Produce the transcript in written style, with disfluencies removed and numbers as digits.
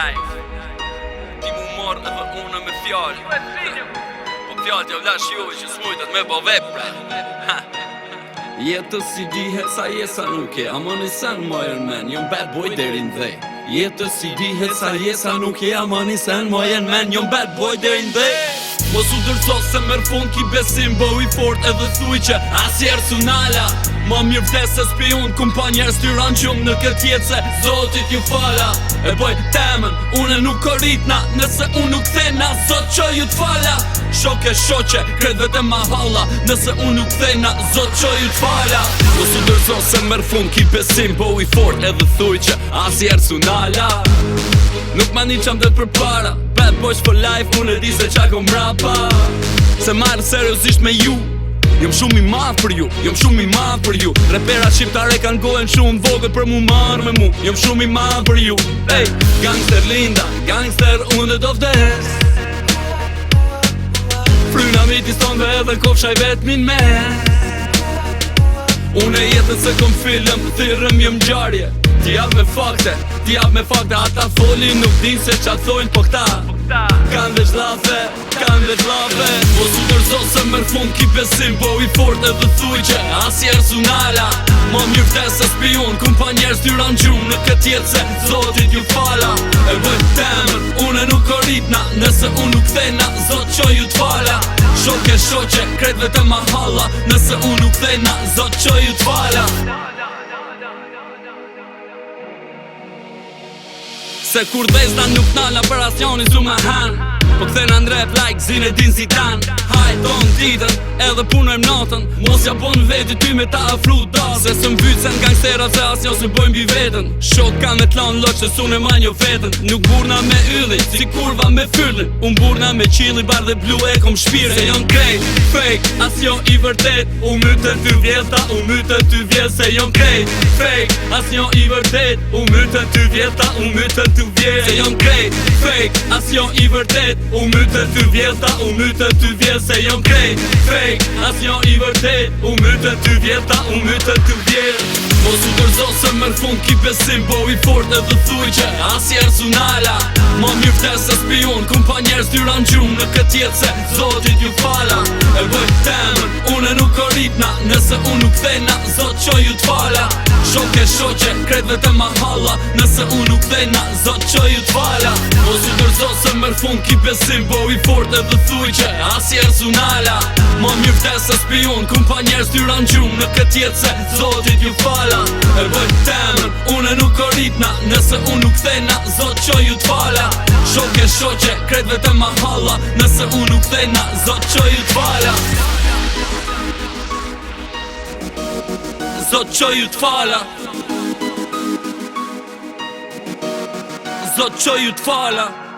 life. Ti mu marrë edhe unë me fjallë. Po fjallë t'ja vlash juve që s'mujtët me bo vepra. Jetës si dihet sa jesa nuk e Ama në sen Iron Man, jom bad boy derin dhe Jetës si dihet sa jesa nuk e Ama në sen Iron Man, jom bad boy derin dhe Mos u dërso se mërë fund ki besim Bo i fort edhe thuj që asjerë su nala Ma mirë vdes se spion Kumpanjer styran qumë në këtë jetë se Zotit ju fala E boj temen, une nuk korritna Nëse unë nuk thena, Zot që ju t'fala Shoke shoqe, kret vete ma halla Nëse unë nuk thena, Zot që ju t'fala Mos u dërso se mërë fund ki besim Bo i fort edhe thuj që asjerë su nala Nuk ma një qam dhe për para Bad boys for life, unë e di se qa kom rapa Se marrë seriosisht me ju Jom shumë i madh për ju, jom shumë i madh për ju Repera shqiptare kanë gohen shumë vogët për mu marrë me mu Jom shumë i madh për ju Ey, gangster linda, gangster unë do vdes Fryna miti stonve edhe kofshaj vet min me Unë e jetën se kom film, thirëm jem gjarje Ti jap me fakte, ata folin nuk din se qa thojnë po këta Kanë veç lafe, Mos u dërzo se mërë fund ki besim Bo i fort edhe thuj që asjerë su nala Ma mirë vdes se spion, kumpanjer styran gjumë Në këtë jetë se Zotit ju fala E bëjt temen, une nuk korritna Nëse unë nuk thena, Zot që ju t'fala Shoke shoqe, kret vete ma halla Nëse unë nuk thena, Zot që ju t'fala Se kur dhezda nuk nala për asjoni zu me han Po këthen andrep like Zinedine Zidane Hajton ditën edhe punojmë natën Mos ja bon veti ty me ta afru da Se së mbytsen gangsterat se as njës në bojmë bi vetën Shok ka me t'lan loq që sun e ma një vetën Nuk burna me ylli, si kurva me fyllin Unë burna me qili bar dhe blu e kom shpirin Se jon krejt, fake, as jo i vërtet U myte ty vjeta, u myte ty vjet Se jon krejt, fake, as jo i vërtet U myte ty vjeta, u myte ty vjet Se jon krejt, fake, as jo i vërtet U myte ty vjeta, u myte ty vjet Se jon krejt, fake, as jo i vërtet U myte ty vjeta, u myte ty vjet Mos u dërzo se mërë fund ki besim Bo i fort edhe thuj që asjerë su nala Ma mirë vdes se spion Kumpanjer styran gjumë në këtë jetë se Zotit ju fala E bëjt temen, une nuk korritna Nëse unë nuk thena, Zot që ju t'fala Shoke shoqe, kret vete ma halla Nëse unë nuk thena, Zot që ju t'fala Mos u dërzo se mërë fund ki besim Bo i fort edhe thuj që asjerë su nala Ma mirë vdes se spion Kumpanjer styran gjumë në këtë jetë se Zotit ju fala E bëjt temen, une nuk korritna Nëse unë nuk thena, Zot që ju t'fala Shoke shoqe, kret vete ma halla Nëse unë nuk thena, Zot që ju t'fala Zot që ju t'fala Zot që ju t'fala